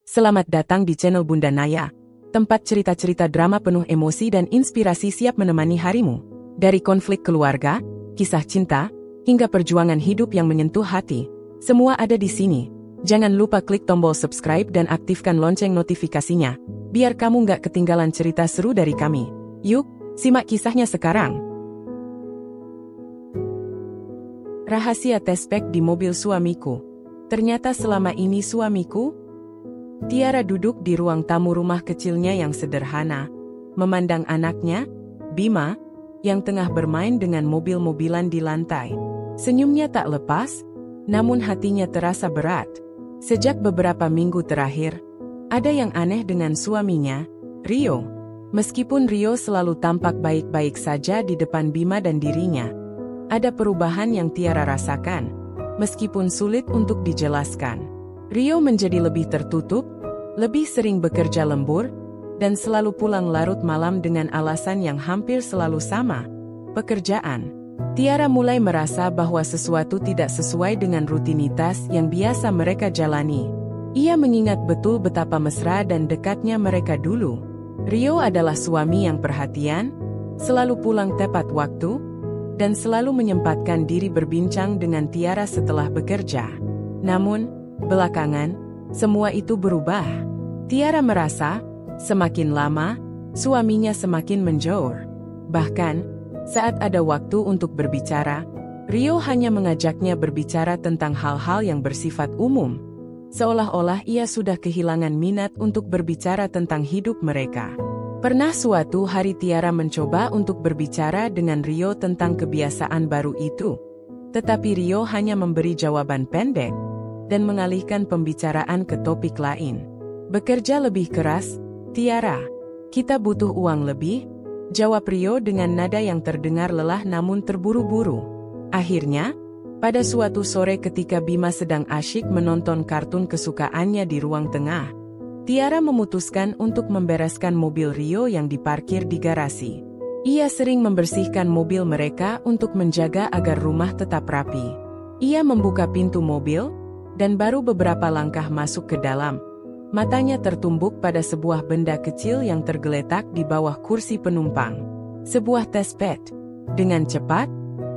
Selamat datang di channel Bunda Naya, tempat cerita-cerita drama penuh emosi dan inspirasi siap menemani harimu. Dari konflik keluarga, kisah cinta, hingga perjuangan hidup yang menyentuh hati, semua ada di sini. Jangan lupa klik tombol subscribe dan aktifkan lonceng notifikasinya, biar kamu nggak ketinggalan cerita seru dari kami. Yuk, simak kisahnya sekarang. Rahasia tespek di mobil suamiku. Ternyata selama ini suamiku. Tiara duduk di ruang tamu rumah kecilnya yang sederhana, memandang anaknya, Bima, yang tengah bermain dengan mobil-mobilan di lantai. Senyumnya tak lepas, namun hatinya terasa berat. Sejak beberapa minggu terakhir, ada yang aneh dengan suaminya, Rio. Meskipun Rio selalu tampak baik-baik saja di depan Bima dan dirinya, ada perubahan yang Tiara rasakan, meskipun sulit untuk dijelaskan. Rio menjadi lebih tertutup, lebih sering bekerja lembur, dan selalu pulang larut malam dengan alasan yang hampir selalu sama, pekerjaan. Tiara mulai merasa bahwa sesuatu tidak sesuai dengan rutinitas yang biasa mereka jalani. Ia mengingat betul betapa mesra dan dekatnya mereka dulu. Rio adalah suami yang perhatian, selalu pulang tepat waktu, dan selalu menyempatkan diri berbincang dengan Tiara setelah bekerja. Namun, belakangan, semua itu berubah. Tiara merasa, semakin lama, suaminya semakin menjauh. Bahkan, saat ada waktu untuk berbicara, Rio hanya mengajaknya berbicara tentang hal-hal yang bersifat umum. Seolah-olah ia sudah kehilangan minat untuk berbicara tentang hidup mereka. Pernah suatu hari Tiara mencoba untuk berbicara dengan Rio tentang kebiasaan baru itu. Tetapi Rio hanya memberi jawaban pendek dan mengalihkan pembicaraan ke topik lain. Bekerja lebih keras, Tiara. Kita butuh uang lebih, jawab Rio dengan nada yang terdengar lelah namun terburu-buru. Akhirnya, pada suatu sore ketika Bima sedang asyik menonton kartun kesukaannya di ruang tengah, Tiara memutuskan untuk membereskan mobil Rio yang diparkir di garasi. Ia sering membersihkan mobil mereka untuk menjaga agar rumah tetap rapi. Ia membuka pintu mobil, dan baru beberapa langkah masuk ke dalam, matanya tertumbuk pada sebuah benda kecil yang tergeletak di bawah kursi penumpang. Sebuah tespek. Dengan cepat,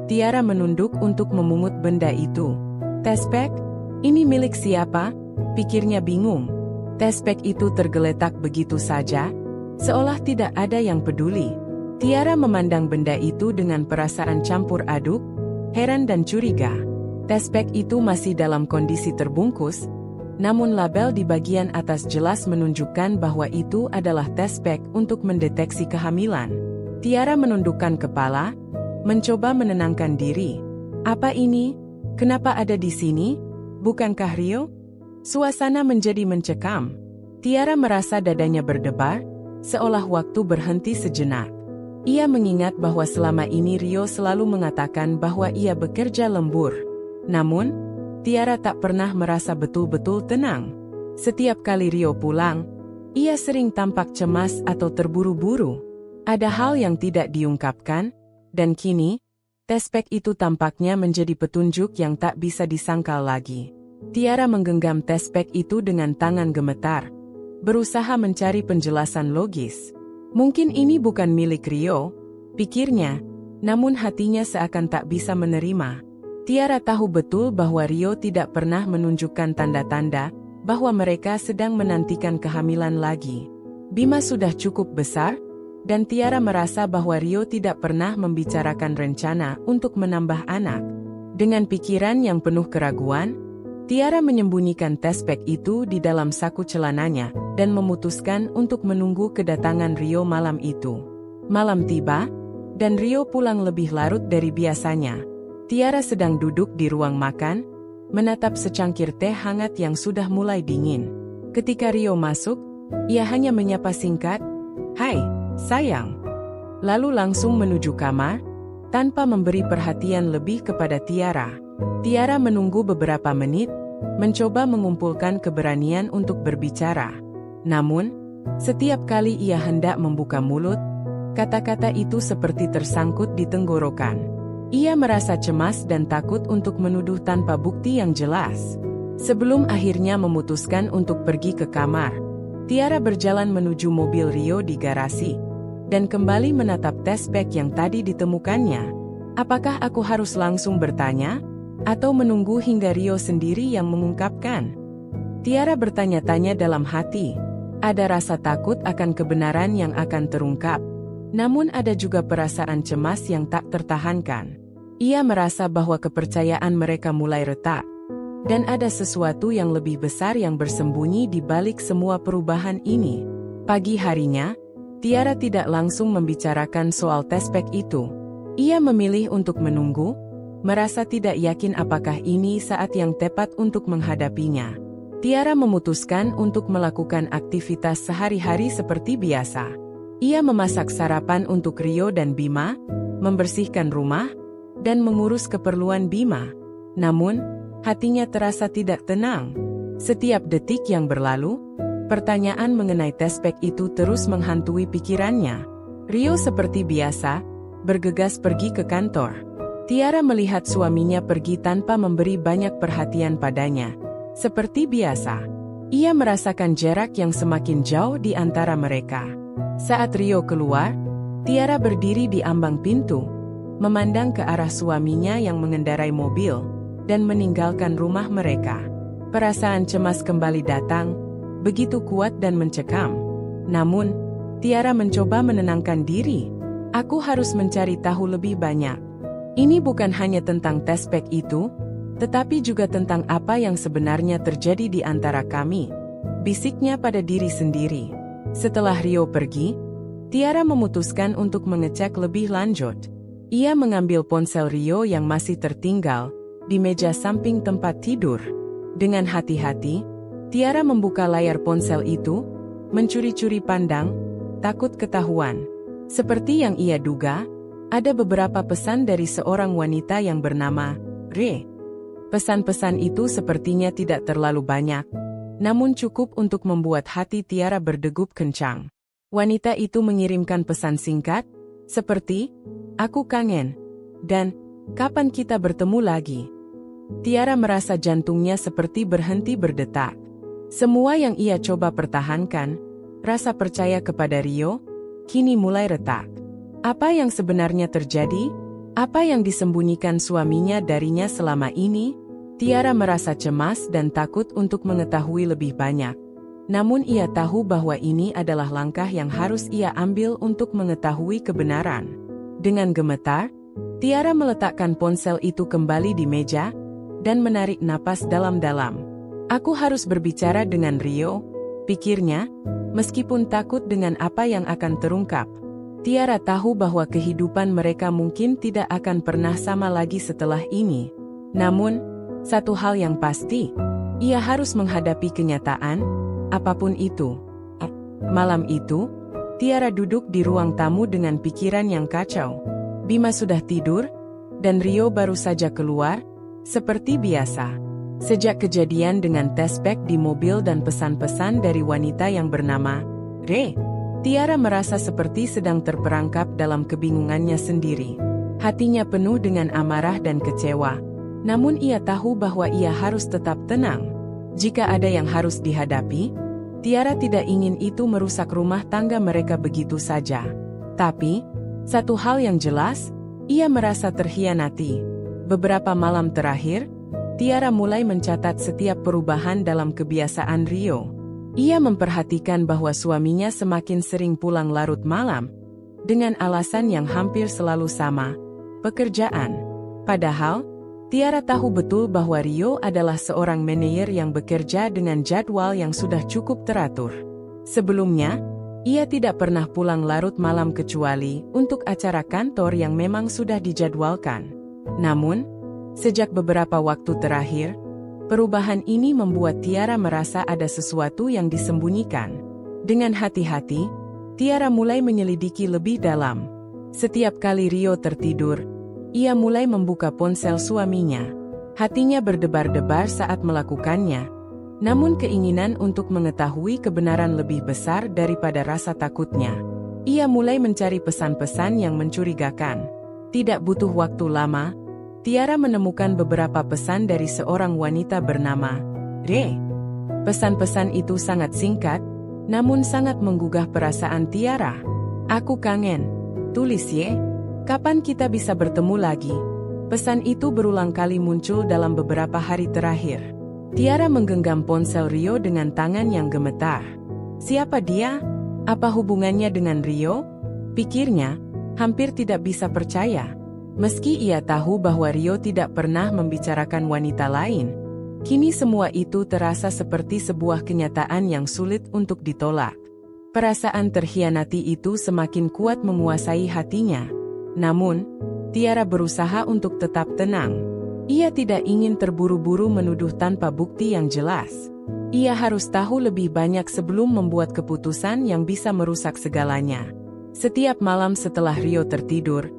Tiara menunduk untuk memungut benda itu. Tespek? Ini milik siapa? Pikirnya bingung. Tespek itu tergeletak begitu saja, seolah tidak ada yang peduli. Tiara memandang benda itu dengan perasaan campur aduk, heran dan curiga. Tespek itu masih dalam kondisi terbungkus, namun label di bagian atas jelas menunjukkan bahwa itu adalah tespek untuk mendeteksi kehamilan. Tiara menundukkan kepala, mencoba menenangkan diri. Apa ini? Kenapa ada di sini? Bukankah Rio? Suasana menjadi mencekam. Tiara merasa dadanya berdebar, seolah waktu berhenti sejenak. Ia mengingat bahwa selama ini Rio selalu mengatakan bahwa ia bekerja lembur. Namun, Tiara tak pernah merasa betul-betul tenang. Setiap kali Rio pulang, ia sering tampak cemas atau terburu-buru. Ada hal yang tidak diungkapkan, dan kini, tespek itu tampaknya menjadi petunjuk yang tak bisa disangkal lagi. Tiara menggenggam tespek itu dengan tangan gemetar, berusaha mencari penjelasan logis. Mungkin ini bukan milik Rio, pikirnya, namun hatinya seakan tak bisa menerima. Tiara tahu betul bahwa Rio tidak pernah menunjukkan tanda-tanda bahwa mereka sedang menantikan kehamilan lagi. Bima sudah cukup besar, dan Tiara merasa bahwa Rio tidak pernah membicarakan rencana untuk menambah anak. Dengan pikiran yang penuh keraguan, Tiara menyembunyikan tespek itu di dalam saku celananya dan memutuskan untuk menunggu kedatangan Rio malam itu. Malam tiba, dan Rio pulang lebih larut dari biasanya. Tiara sedang duduk di ruang makan, menatap secangkir teh hangat yang sudah mulai dingin. Ketika Rio masuk, ia hanya menyapa singkat, "Hai, sayang." Lalu langsung menuju kamar, tanpa memberi perhatian lebih kepada Tiara. Tiara menunggu beberapa menit, mencoba mengumpulkan keberanian untuk berbicara. Namun, setiap kali ia hendak membuka mulut, kata-kata itu seperti tersangkut di tenggorokan. Ia merasa cemas dan takut untuk menuduh tanpa bukti yang jelas. Sebelum akhirnya memutuskan untuk pergi ke kamar, Tiara berjalan menuju mobil Rio di garasi, dan kembali menatap tespek yang tadi ditemukannya. Apakah aku harus langsung bertanya? Atau menunggu hingga Rio sendiri yang mengungkapkan? Tiara bertanya-tanya dalam hati. Ada rasa takut akan kebenaran yang akan terungkap. Namun ada juga perasaan cemas yang tak tertahankan. Ia merasa bahwa kepercayaan mereka mulai retak. Dan ada sesuatu yang lebih besar yang bersembunyi di balik semua perubahan ini. Pagi harinya, Tiara tidak langsung membicarakan soal tespek itu. Ia memilih untuk menunggu, merasa tidak yakin apakah ini saat yang tepat untuk menghadapinya. Tiara memutuskan untuk melakukan aktivitas sehari-hari seperti biasa. Ia memasak sarapan untuk Rio dan Bima, membersihkan rumah, dan mengurus keperluan Bima. Namun, hatinya terasa tidak tenang. Setiap detik yang berlalu, pertanyaan mengenai tespek itu terus menghantui pikirannya. Rio seperti biasa, bergegas pergi ke kantor. Tiara melihat suaminya pergi tanpa memberi banyak perhatian padanya. Seperti biasa, ia merasakan jarak yang semakin jauh di antara mereka. Saat Rio keluar, Tiara berdiri di ambang pintu, memandang ke arah suaminya yang mengendarai mobil dan meninggalkan rumah mereka. Perasaan cemas kembali datang, begitu kuat dan mencekam. Namun, Tiara mencoba menenangkan diri. Aku harus mencari tahu lebih banyak. Ini bukan hanya tentang tespek itu, tetapi juga tentang apa yang sebenarnya terjadi di antara kami, bisiknya pada diri sendiri. Setelah Rio pergi, Tiara memutuskan untuk mengecek lebih lanjut. Ia mengambil ponsel Rio yang masih tertinggal di meja samping tempat tidur. Dengan hati-hati, Tiara membuka layar ponsel itu, mencuri-curi pandang, takut ketahuan. Seperti yang ia duga, ada beberapa pesan dari seorang wanita yang bernama Re. Pesan-pesan itu sepertinya tidak terlalu banyak, namun cukup untuk membuat hati Tiara berdegup kencang. Wanita itu mengirimkan pesan singkat, seperti, "Aku kangen," dan "Kapan kita bertemu lagi?" Tiara merasa jantungnya seperti berhenti berdetak. Semua yang ia coba pertahankan, rasa percaya kepada Rio, kini mulai retak. Apa yang sebenarnya terjadi? Apa yang disembunyikan suaminya darinya selama ini? Tiara merasa cemas dan takut untuk mengetahui lebih banyak. Namun ia tahu bahwa ini adalah langkah yang harus ia ambil untuk mengetahui kebenaran. Dengan gemetar, Tiara meletakkan ponsel itu kembali di meja, dan menarik napas dalam-dalam. Aku harus berbicara dengan Rio, pikirnya, meskipun takut dengan apa yang akan terungkap. Tiara tahu bahwa kehidupan mereka mungkin tidak akan pernah sama lagi setelah ini. Namun, satu hal yang pasti, ia harus menghadapi kenyataan, apapun itu. Malam itu, Tiara duduk di ruang tamu dengan pikiran yang kacau. Bima sudah tidur, dan Rio baru saja keluar, seperti biasa. Sejak kejadian dengan tespek di mobil dan pesan-pesan dari wanita yang bernama Re, Tiara merasa seperti sedang terperangkap dalam kebingungannya sendiri. Hatinya penuh dengan amarah dan kecewa. Namun ia tahu bahwa ia harus tetap tenang. Jika ada yang harus dihadapi, Tiara tidak ingin itu merusak rumah tangga mereka begitu saja. Tapi, satu hal yang jelas, ia merasa terhianati. Beberapa malam terakhir, Tiara mulai mencatat setiap perubahan dalam kebiasaan Rio. Ia memperhatikan bahwa suaminya semakin sering pulang larut malam, dengan alasan yang hampir selalu sama, pekerjaan. Padahal, Tiara tahu betul bahwa Rio adalah seorang manajer yang bekerja dengan jadwal yang sudah cukup teratur. Sebelumnya, ia tidak pernah pulang larut malam kecuali untuk acara kantor yang memang sudah dijadwalkan. Namun, sejak beberapa waktu terakhir, perubahan ini membuat Tiara merasa ada sesuatu yang disembunyikan. Dengan hati-hati, Tiara mulai menyelidiki lebih dalam. Setiap kali Rio tertidur, ia mulai membuka ponsel suaminya. Hatinya berdebar-debar saat melakukannya. Namun keinginan untuk mengetahui kebenaran lebih besar daripada rasa takutnya. Ia mulai mencari pesan-pesan yang mencurigakan. Tidak butuh waktu lama, Tiara menemukan beberapa pesan dari seorang wanita bernama Pesan-pesan itu sangat singkat, namun sangat menggugah perasaan Tiara. Aku kangen. Tulis ye. Kapan kita bisa bertemu lagi? Pesan itu berulang kali muncul dalam beberapa hari terakhir. Tiara menggenggam ponsel Rio dengan tangan yang gemetar. Siapa dia? Apa hubungannya dengan Rio? Pikirnya, hampir tidak bisa percaya. Meski ia tahu bahwa Rio tidak pernah membicarakan wanita lain, kini semua itu terasa seperti sebuah kenyataan yang sulit untuk ditolak. Perasaan terhianati itu semakin kuat menguasai hatinya. Namun, Tiara berusaha untuk tetap tenang. Ia tidak ingin terburu-buru menuduh tanpa bukti yang jelas. Ia harus tahu lebih banyak sebelum membuat keputusan yang bisa merusak segalanya. Setiap malam setelah Rio tertidur,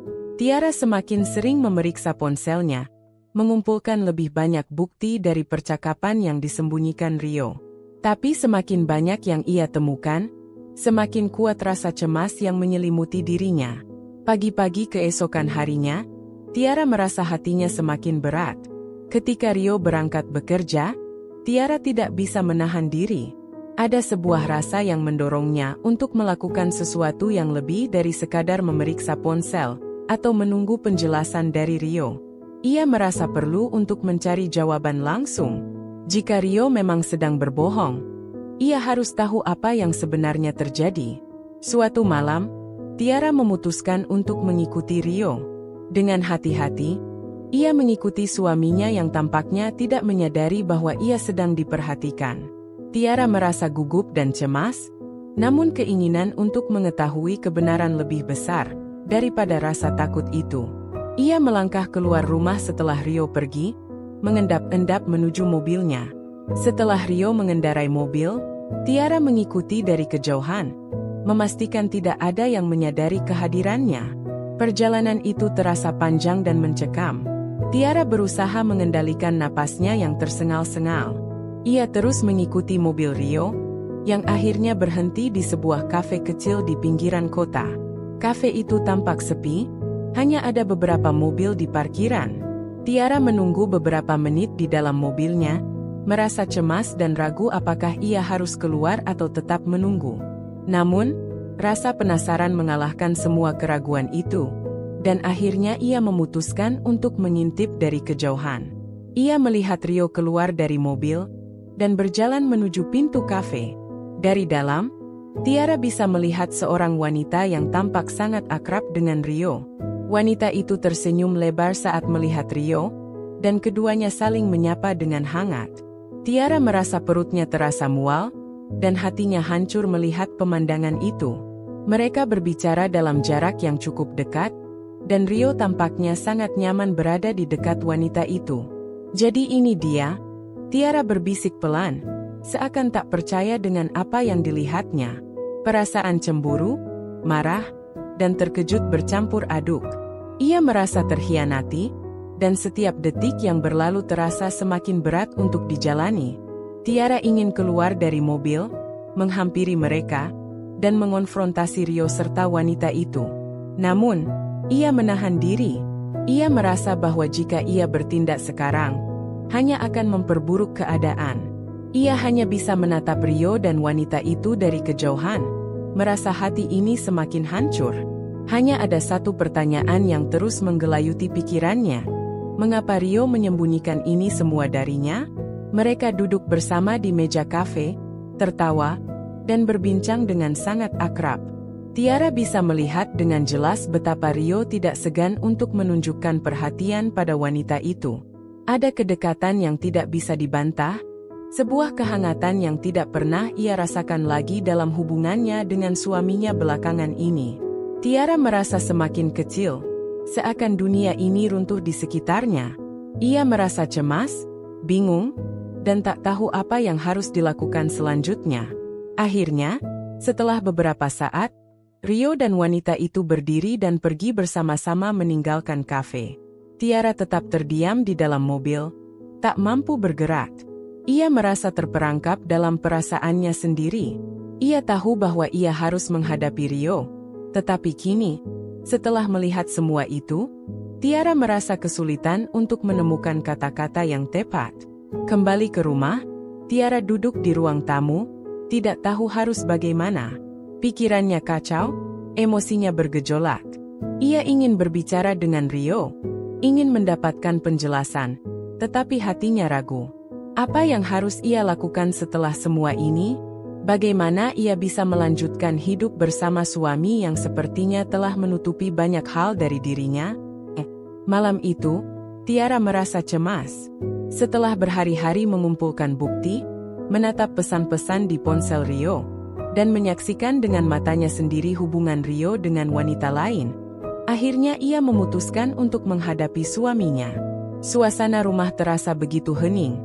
Tiara semakin sering memeriksa ponselnya, mengumpulkan lebih banyak bukti dari percakapan yang disembunyikan Rio. Tapi semakin banyak yang ia temukan, semakin kuat rasa cemas yang menyelimuti dirinya. Pagi-pagi keesokan harinya, Tiara merasa hatinya semakin berat. Ketika Rio berangkat bekerja, Tiara tidak bisa menahan diri. Ada sebuah rasa yang mendorongnya untuk melakukan sesuatu yang lebih dari sekadar memeriksa ponsel atau menunggu penjelasan dari Rio. Ia merasa perlu untuk mencari jawaban langsung. Jika Rio memang sedang berbohong, ia harus tahu apa yang sebenarnya terjadi. Suatu malam, Tiara memutuskan untuk mengikuti Rio. Dengan hati-hati, ia mengikuti suaminya yang tampaknya tidak menyadari bahwa ia sedang diperhatikan. Tiara merasa gugup dan cemas, namun keinginan untuk mengetahui kebenaran lebih besar daripada rasa takut itu. Ia melangkah keluar rumah setelah Rio pergi, mengendap-endap menuju mobilnya. Setelah Rio mengendarai mobil, Tiara mengikuti dari kejauhan, memastikan tidak ada yang menyadari kehadirannya. Perjalanan itu terasa panjang dan mencekam. Tiara berusaha mengendalikan napasnya yang tersengal-sengal. Ia terus mengikuti mobil Rio, yang akhirnya berhenti di sebuah kafe kecil di pinggiran kota. Kafe itu tampak sepi, hanya ada beberapa mobil di parkiran. Tiara menunggu beberapa menit di dalam mobilnya, merasa cemas dan ragu apakah ia harus keluar atau tetap menunggu. Namun, rasa penasaran mengalahkan semua keraguan itu, dan akhirnya ia memutuskan untuk mengintip dari kejauhan. Ia melihat Rio keluar dari mobil dan berjalan menuju pintu kafe. Dari dalam, Tiara bisa melihat seorang wanita yang tampak sangat akrab dengan Rio. Wanita itu tersenyum lebar saat melihat Rio, dan keduanya saling menyapa dengan hangat. Tiara merasa perutnya terasa mual, dan hatinya hancur melihat pemandangan itu. Mereka berbicara dalam jarak yang cukup dekat, dan Rio tampaknya sangat nyaman berada di dekat wanita itu. Jadi ini dia? Tiara berbisik pelan, seakan tak percaya dengan apa yang dilihatnya. Perasaan cemburu, marah, dan terkejut bercampur aduk. Ia merasa terhianati, dan setiap detik yang berlalu terasa semakin berat untuk dijalani. Tiara ingin keluar dari mobil, menghampiri mereka, dan mengonfrontasi Rio serta wanita itu. Namun, ia menahan diri. Ia merasa bahwa jika ia bertindak sekarang, hanya akan memperburuk keadaan. Ia hanya bisa menatap Rio dan wanita itu dari kejauhan, merasa hati ini semakin hancur. Hanya ada satu pertanyaan yang terus menggelayuti pikirannya. Mengapa Rio menyembunyikan ini semua darinya? Mereka duduk bersama di meja kafe, tertawa, dan berbincang dengan sangat akrab. Tiara bisa melihat dengan jelas betapa Rio tidak segan untuk menunjukkan perhatian pada wanita itu. Ada kedekatan yang tidak bisa dibantah, sebuah kehangatan yang tidak pernah ia rasakan lagi dalam hubungannya dengan suaminya belakangan ini. Tiara merasa semakin kecil, seakan dunia ini runtuh di sekitarnya. Ia merasa cemas, bingung, dan tak tahu apa yang harus dilakukan selanjutnya. Akhirnya, setelah beberapa saat, Rio dan wanita itu berdiri dan pergi bersama-sama meninggalkan kafe. Tiara tetap terdiam di dalam mobil, tak mampu bergerak. Ia merasa terperangkap dalam perasaannya sendiri. Ia tahu bahwa ia harus menghadapi Rio. Tetapi kini, setelah melihat semua itu, Tiara merasa kesulitan untuk menemukan kata-kata yang tepat. Kembali ke rumah, Tiara duduk di ruang tamu, tidak tahu harus bagaimana. Pikirannya kacau, emosinya bergejolak. Ia ingin berbicara dengan Rio, ingin mendapatkan penjelasan, tetapi hatinya ragu. Apa yang harus ia lakukan setelah semua ini? Bagaimana ia bisa melanjutkan hidup bersama suami yang sepertinya telah menutupi banyak hal dari dirinya? Malam itu, Tiara merasa cemas. Setelah berhari-hari mengumpulkan bukti, menatap pesan-pesan di ponsel Rio, dan menyaksikan dengan matanya sendiri hubungan Rio dengan wanita lain, akhirnya ia memutuskan untuk menghadapi suaminya. Suasana rumah terasa begitu hening.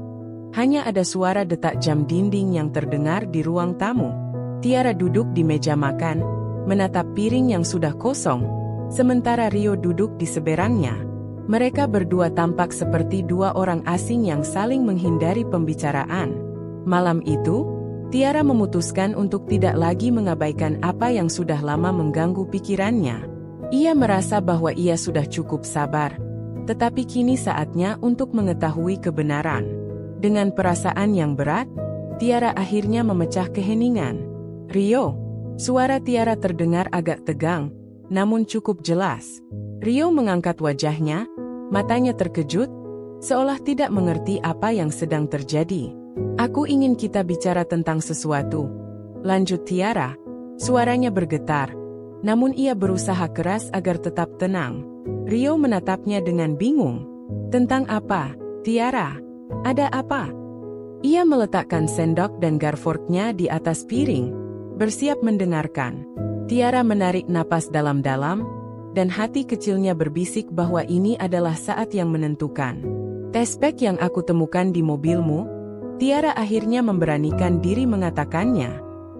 Hanya ada suara detak jam dinding yang terdengar di ruang tamu. Tiara duduk di meja makan, menatap piring yang sudah kosong, sementara Rio duduk di seberangnya. Mereka berdua tampak seperti dua orang asing yang saling menghindari pembicaraan. Malam itu, Tiara memutuskan untuk tidak lagi mengabaikan apa yang sudah lama mengganggu pikirannya. Ia merasa bahwa ia sudah cukup sabar, tetapi kini saatnya untuk mengetahui kebenaran. Dengan perasaan yang berat, Tiara akhirnya memecah keheningan. "Rio." Suara Tiara terdengar agak tegang, namun cukup jelas. Rio mengangkat wajahnya, matanya terkejut, seolah tidak mengerti apa yang sedang terjadi. "Aku ingin kita bicara tentang sesuatu," lanjut Tiara. Suaranya bergetar, namun ia berusaha keras agar tetap tenang. Rio menatapnya dengan bingung. "Tentang apa, Tiara? Ada apa?" Ia meletakkan sendok dan garforknya di atas piring, bersiap mendengarkan. Tiara menarik napas dalam-dalam, dan hati kecilnya berbisik bahwa ini adalah saat yang menentukan. "Tespek yang aku temukan di mobilmu," Tiara akhirnya memberanikan diri mengatakannya.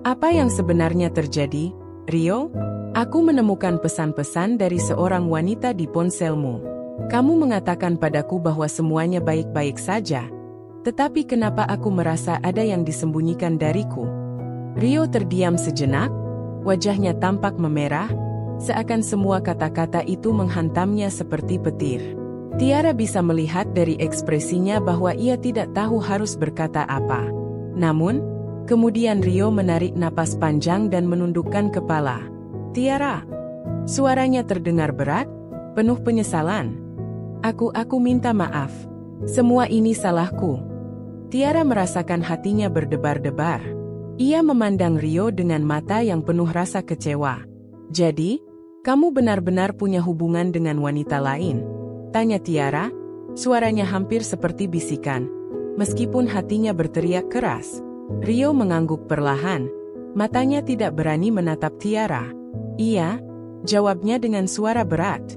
"Apa yang sebenarnya terjadi, Rio?" "Aku menemukan pesan-pesan dari seorang wanita di ponselmu. Kamu mengatakan padaku bahwa semuanya baik-baik saja. Tetapi kenapa aku merasa ada yang disembunyikan dariku?" Rio terdiam sejenak, wajahnya tampak memerah, seakan semua kata-kata itu menghantamnya seperti petir. Tiara bisa melihat dari ekspresinya bahwa ia tidak tahu harus berkata apa. Namun, kemudian Rio menarik napas panjang dan menundukkan kepala. "Tiara." Suaranya terdengar berat, penuh penyesalan. Aku minta maaf. Semua ini salahku." Tiara merasakan hatinya berdebar-debar. Ia memandang Rio dengan mata yang penuh rasa kecewa. "Jadi, kamu benar-benar punya hubungan dengan wanita lain?" tanya Tiara. Suaranya hampir seperti bisikan, meskipun hatinya berteriak keras. Rio mengangguk perlahan, matanya tidak berani menatap Tiara. "Iya," jawabnya dengan suara berat.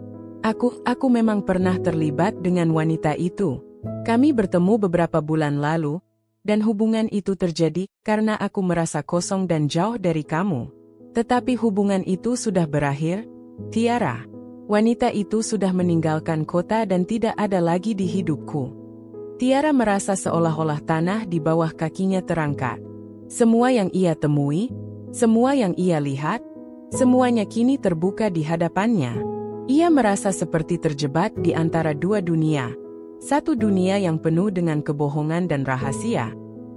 Aku memang pernah terlibat dengan wanita itu. Kami bertemu beberapa bulan lalu, dan hubungan itu terjadi karena aku merasa kosong dan jauh dari kamu. Tetapi hubungan itu sudah berakhir, Tiara. Wanita itu sudah meninggalkan kota dan tidak ada lagi di hidupku." Tiara merasa seolah-olah tanah di bawah kakinya terangkat. Semua yang ia temui, semua yang ia lihat, semuanya kini terbuka di hadapannya. Ia merasa seperti terjebak di antara dua dunia. Satu dunia yang penuh dengan kebohongan dan rahasia,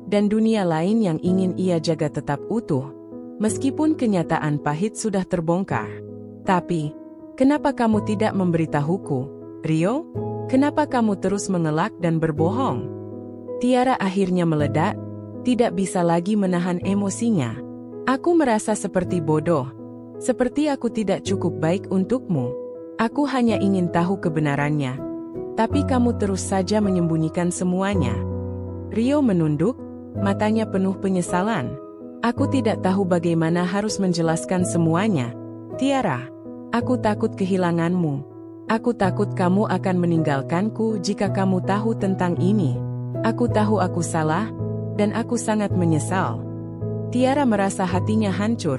dan dunia lain yang ingin ia jaga tetap utuh, meskipun kenyataan pahit sudah terbongkar. "Tapi, kenapa kamu tidak memberitahuku, Rio? Kenapa kamu terus mengelak dan berbohong?" Tiara akhirnya meledak, tidak bisa lagi menahan emosinya. "Aku merasa seperti bodoh, seperti aku tidak cukup baik untukmu. Aku hanya ingin tahu kebenarannya, tapi kamu terus saja menyembunyikan semuanya." Rio menunduk, matanya penuh penyesalan. "Aku tidak tahu bagaimana harus menjelaskan semuanya, Tiara. Aku takut kehilanganmu. Aku takut kamu akan meninggalkanku jika kamu tahu tentang ini. Aku tahu aku salah, dan aku sangat menyesal." Tiara merasa hatinya hancur.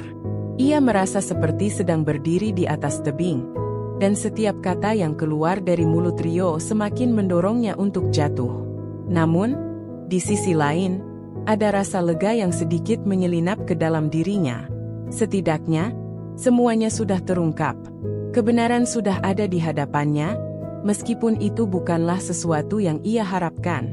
Ia merasa seperti sedang berdiri di atas tebing, dan setiap kata yang keluar dari mulut Rio semakin mendorongnya untuk jatuh. Namun, di sisi lain, ada rasa lega yang sedikit menyelinap ke dalam dirinya. Setidaknya, semuanya sudah terungkap. Kebenaran sudah ada di hadapannya, meskipun itu bukanlah sesuatu yang ia harapkan.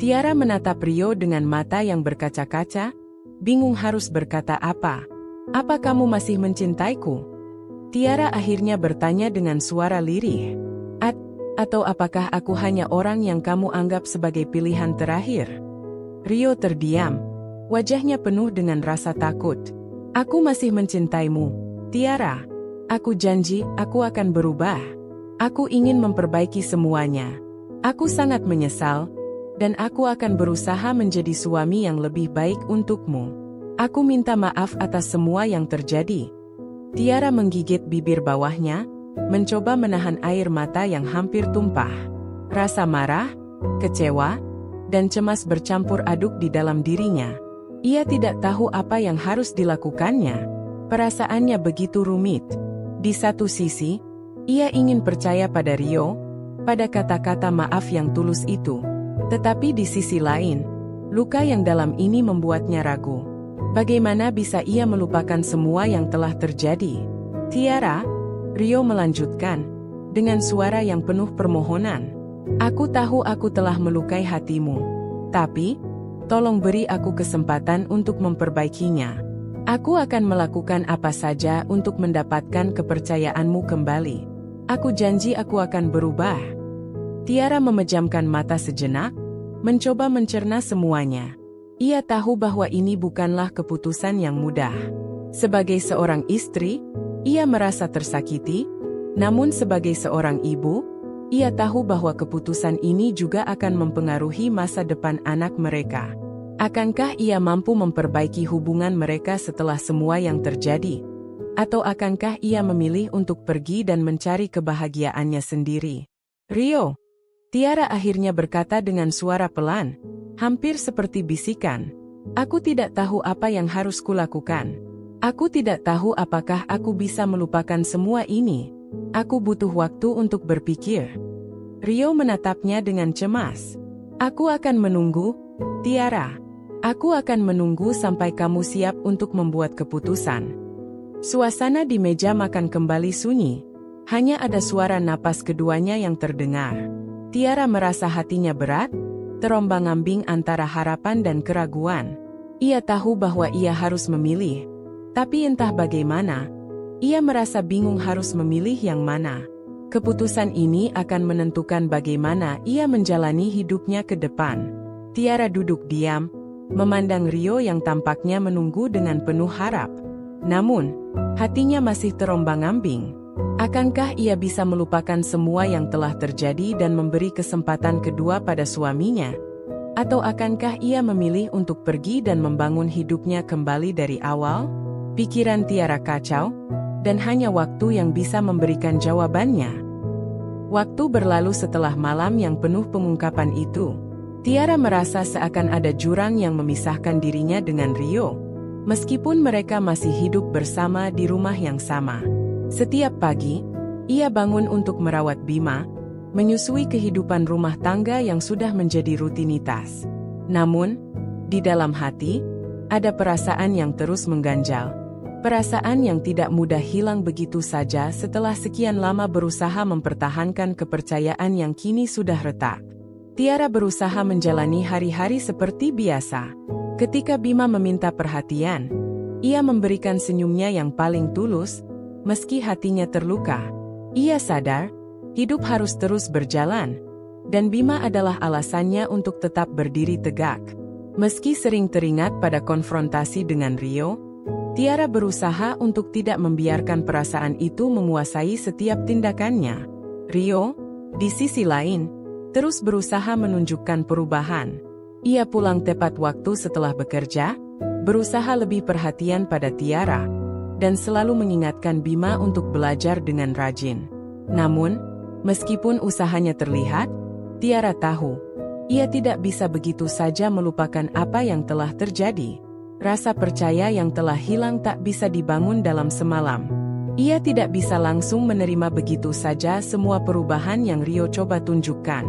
Tiara menatap Rio dengan mata yang berkaca-kaca, bingung harus berkata apa. Apa kamu masih mencintaiku? Tiara akhirnya bertanya dengan suara lirih. Atau apakah aku hanya orang yang kamu anggap sebagai pilihan terakhir? Rio terdiam, wajahnya penuh dengan rasa takut. Aku masih mencintaimu, Tiara. Aku janji, aku akan berubah. Aku ingin memperbaiki semuanya. Aku sangat menyesal, dan aku akan berusaha menjadi suami yang lebih baik untukmu. Aku minta maaf atas semua yang terjadi. Tiara menggigit bibir bawahnya, mencoba menahan air mata yang hampir tumpah. Rasa marah, kecewa, dan cemas bercampur aduk di dalam dirinya. Ia tidak tahu apa yang harus dilakukannya. Perasaannya begitu rumit. Di satu sisi, ia ingin percaya pada Rio, pada kata-kata maaf yang tulus itu. Tetapi di sisi lain, luka yang dalam ini membuatnya ragu. Bagaimana bisa ia melupakan semua yang telah terjadi? Tiara, Rio melanjutkan, dengan suara yang penuh permohonan. Aku tahu aku telah melukai hatimu. Tapi, tolong beri aku kesempatan untuk memperbaikinya. Aku akan melakukan apa saja untuk mendapatkan kepercayaanmu kembali. Aku janji aku akan berubah. Tiara memejamkan mata sejenak, mencoba mencerna semuanya. Ia tahu bahwa ini bukanlah keputusan yang mudah. Sebagai seorang istri, ia merasa tersakiti, namun sebagai seorang ibu, ia tahu bahwa keputusan ini juga akan mempengaruhi masa depan anak mereka. Akankah ia mampu memperbaiki hubungan mereka setelah semua yang terjadi? Atau akankah ia memilih untuk pergi dan mencari kebahagiaannya sendiri? Rio, Tiara akhirnya berkata dengan suara pelan, hampir seperti bisikan. Aku tidak tahu apa yang harus kulakukan. Aku tidak tahu apakah aku bisa melupakan semua ini. Aku butuh waktu untuk berpikir. Rio menatapnya dengan cemas. Aku akan menunggu, Tiara. Aku akan menunggu sampai kamu siap untuk membuat keputusan. Suasana di meja makan kembali sunyi. Hanya ada suara napas keduanya yang terdengar. Tiara merasa hatinya berat, terombang-ambing antara harapan dan keraguan. Ia tahu bahwa ia harus memilih. Tapi entah bagaimana, ia merasa bingung harus memilih yang mana. Keputusan ini akan menentukan bagaimana ia menjalani hidupnya ke depan. Tiara duduk diam, memandang Rio yang tampaknya menunggu dengan penuh harap. Namun, hatinya masih terombang-ambing. Akankah ia bisa melupakan semua yang telah terjadi dan memberi kesempatan kedua pada suaminya? Atau akankah ia memilih untuk pergi dan membangun hidupnya kembali dari awal? Pikiran Tiara kacau, dan hanya waktu yang bisa memberikan jawabannya. Waktu berlalu setelah malam yang penuh pengungkapan itu. Tiara merasa seakan ada jurang yang memisahkan dirinya dengan Rio, meskipun mereka masih hidup bersama di rumah yang sama. Setiap pagi, ia bangun untuk merawat Bima, menyusui kehidupan rumah tangga yang sudah menjadi rutinitas. Namun, di dalam hati, ada perasaan yang terus mengganjal. Perasaan yang tidak mudah hilang begitu saja setelah sekian lama berusaha mempertahankan kepercayaan yang kini sudah retak. Tiara berusaha menjalani hari-hari seperti biasa. Ketika Bima meminta perhatian, ia memberikan senyumnya yang paling tulus, meski hatinya terluka. Ia sadar, hidup harus terus berjalan, dan Bima adalah alasannya untuk tetap berdiri tegak. Meski sering teringat pada konfrontasi dengan Rio, Tiara berusaha untuk tidak membiarkan perasaan itu menguasai setiap tindakannya. Rio, di sisi lain, terus berusaha menunjukkan perubahan. Ia pulang tepat waktu setelah bekerja, berusaha lebih perhatian pada Tiara, dan selalu mengingatkan Bima untuk belajar dengan rajin. Namun, meskipun usahanya terlihat, Tiara tahu, ia tidak bisa begitu saja melupakan apa yang telah terjadi. Rasa percaya yang telah hilang tak bisa dibangun dalam semalam. Ia tidak bisa langsung menerima begitu saja semua perubahan yang Rio coba tunjukkan.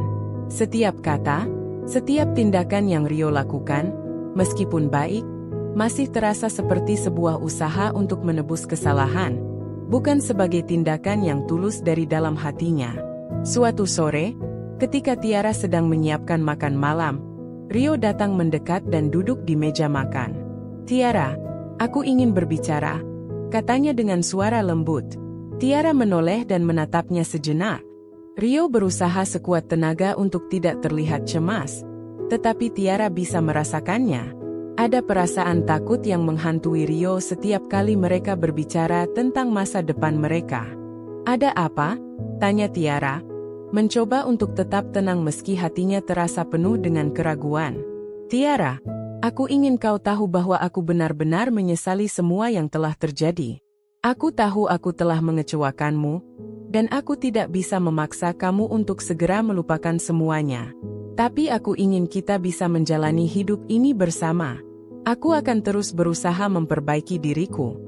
Setiap kata, setiap tindakan yang Rio lakukan, meskipun baik, masih terasa seperti sebuah usaha untuk menebus kesalahan, bukan sebagai tindakan yang tulus dari dalam hatinya. Suatu sore, ketika Tiara sedang menyiapkan makan malam, Rio datang mendekat dan duduk di meja makan. "Tiara, aku ingin berbicara," katanya dengan suara lembut. Tiara menoleh dan menatapnya sejenak. Rio berusaha sekuat tenaga untuk tidak terlihat cemas, tetapi Tiara bisa merasakannya. Ada perasaan takut yang menghantui Rio setiap kali mereka berbicara tentang masa depan mereka. "Ada apa?" tanya Tiara, mencoba untuk tetap tenang meski hatinya terasa penuh dengan keraguan. "Tiara, aku ingin kau tahu bahwa aku benar-benar menyesali semua yang telah terjadi. Aku tahu aku telah mengecewakanmu, dan aku tidak bisa memaksa kamu untuk segera melupakan semuanya. Tapi aku ingin kita bisa menjalani hidup ini bersama. Aku akan terus berusaha memperbaiki diriku."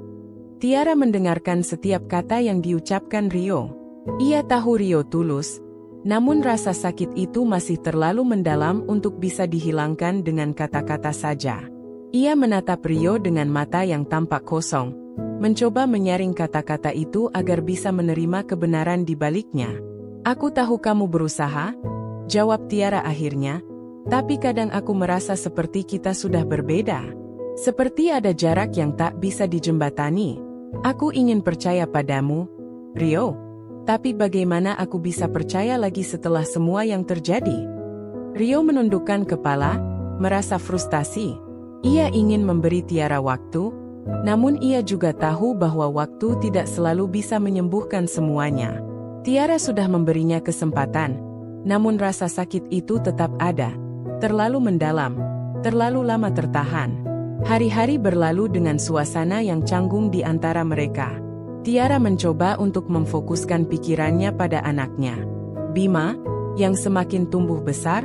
Tiara mendengarkan setiap kata yang diucapkan Rio. Ia tahu Rio tulus, namun rasa sakit itu masih terlalu mendalam untuk bisa dihilangkan dengan kata-kata saja. Ia menatap Rio dengan mata yang tampak kosong, mencoba menyaring kata-kata itu agar bisa menerima kebenaran di baliknya. "Aku tahu kamu berusaha," jawab Tiara akhirnya, "tapi kadang aku merasa seperti kita sudah berbeda. Seperti ada jarak yang tak bisa dijembatani. Aku ingin percaya padamu, Rio. Tapi bagaimana aku bisa percaya lagi setelah semua yang terjadi?" Rio menundukkan kepala, merasa frustasi. Ia ingin memberi Tiara waktu, namun ia juga tahu bahwa waktu tidak selalu bisa menyembuhkan semuanya. Tiara sudah memberinya kesempatan, namun rasa sakit itu tetap ada, terlalu mendalam, terlalu lama tertahan. Hari-hari berlalu dengan suasana yang canggung di antara mereka. Tiara mencoba untuk memfokuskan pikirannya pada anaknya. Bima, yang semakin tumbuh besar,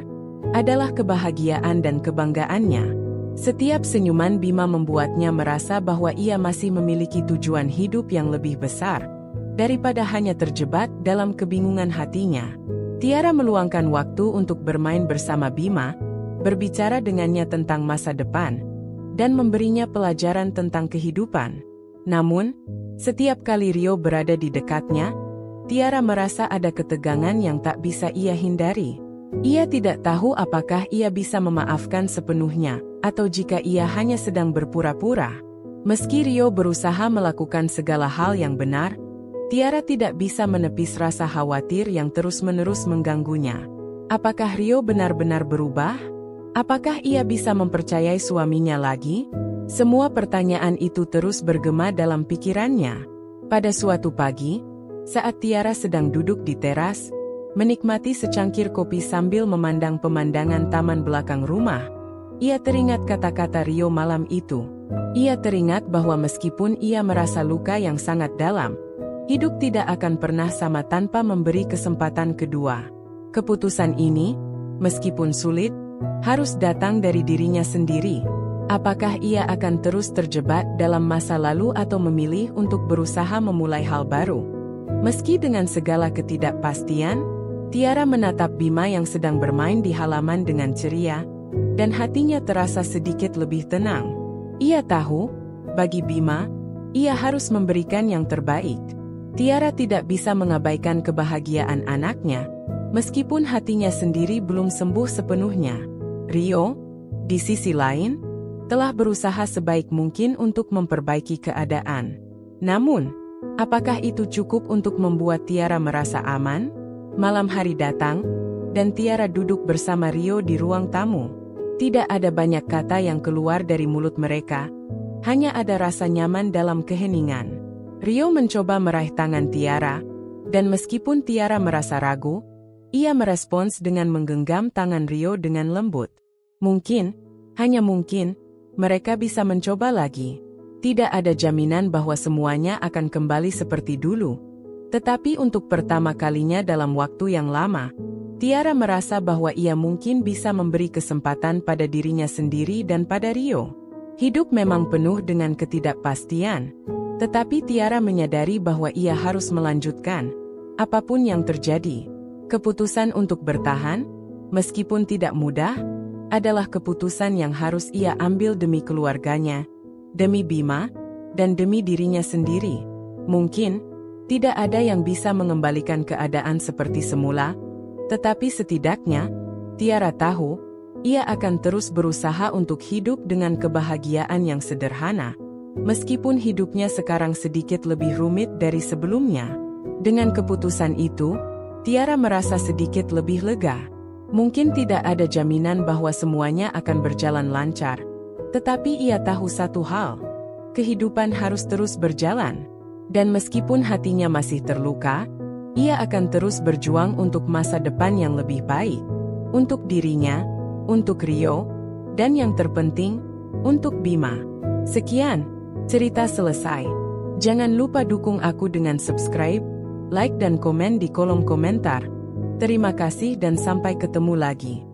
adalah kebahagiaan dan kebanggaannya. Setiap senyuman Bima membuatnya merasa bahwa ia masih memiliki tujuan hidup yang lebih besar, daripada hanya terjebak dalam kebingungan hatinya. Tiara meluangkan waktu untuk bermain bersama Bima, berbicara dengannya tentang masa depan, dan memberinya pelajaran tentang kehidupan. Namun, setiap kali Rio berada di dekatnya, Tiara merasa ada ketegangan yang tak bisa ia hindari. Ia tidak tahu apakah ia bisa memaafkan sepenuhnya, atau jika ia hanya sedang berpura-pura. Meski Rio berusaha melakukan segala hal yang benar, Tiara tidak bisa menepis rasa khawatir yang terus-menerus mengganggunya. Apakah Rio benar-benar berubah? Apakah ia bisa mempercayai suaminya lagi? Semua pertanyaan itu terus bergema dalam pikirannya. Pada suatu pagi, saat Tiara sedang duduk di teras, menikmati secangkir kopi sambil memandang pemandangan taman belakang rumah, ia teringat kata-kata Rio malam itu. Ia teringat bahwa meskipun ia merasa luka yang sangat dalam, hidup tidak akan pernah sama tanpa memberi kesempatan kedua. Keputusan ini, meskipun sulit, harus datang dari dirinya sendiri. Apakah ia akan terus terjebak dalam masa lalu atau memilih untuk berusaha memulai hal baru? Meski dengan segala ketidakpastian, Tiara menatap Bima yang sedang bermain di halaman dengan ceria, dan hatinya terasa sedikit lebih tenang. Ia tahu, bagi Bima, ia harus memberikan yang terbaik. Tiara tidak bisa mengabaikan kebahagiaan anaknya, meskipun hatinya sendiri belum sembuh sepenuhnya. Rio, di sisi lain, telah berusaha sebaik mungkin untuk memperbaiki keadaan. Namun, apakah itu cukup untuk membuat Tiara merasa aman? Malam hari datang, dan Tiara duduk bersama Rio di ruang tamu. Tidak ada banyak kata yang keluar dari mulut mereka, hanya ada rasa nyaman dalam keheningan. Rio mencoba meraih tangan Tiara, dan meskipun Tiara merasa ragu, ia merespons dengan menggenggam tangan Rio dengan lembut. Mungkin, hanya mungkin, mereka bisa mencoba lagi. Tidak ada jaminan bahwa semuanya akan kembali seperti dulu. Tetapi untuk pertama kalinya dalam waktu yang lama, Tiara merasa bahwa ia mungkin bisa memberi kesempatan pada dirinya sendiri dan pada Rio. Hidup memang penuh dengan ketidakpastian, tetapi Tiara menyadari bahwa ia harus melanjutkan, apapun yang terjadi. Keputusan untuk bertahan, meskipun tidak mudah, adalah keputusan yang harus ia ambil demi keluarganya, demi Bima, dan demi dirinya sendiri. Mungkin, tidak ada yang bisa mengembalikan keadaan seperti semula, tetapi setidaknya, Tiara tahu, Ia akan terus berusaha untuk hidup dengan kebahagiaan yang sederhana, meskipun hidupnya sekarang sedikit lebih rumit dari sebelumnya. Dengan keputusan itu, Tiara merasa sedikit lebih lega. Mungkin tidak ada jaminan bahwa semuanya akan berjalan lancar, tetapi ia tahu satu hal: kehidupan harus terus berjalan. Dan meskipun hatinya masih terluka, ia akan terus berjuang untuk masa depan yang lebih baik. Untuk dirinya, untuk Rio, dan yang terpenting, untuk Bima. Sekian, cerita selesai. Jangan lupa dukung aku dengan subscribe, like dan komen di kolom komentar. Terima kasih dan sampai ketemu lagi.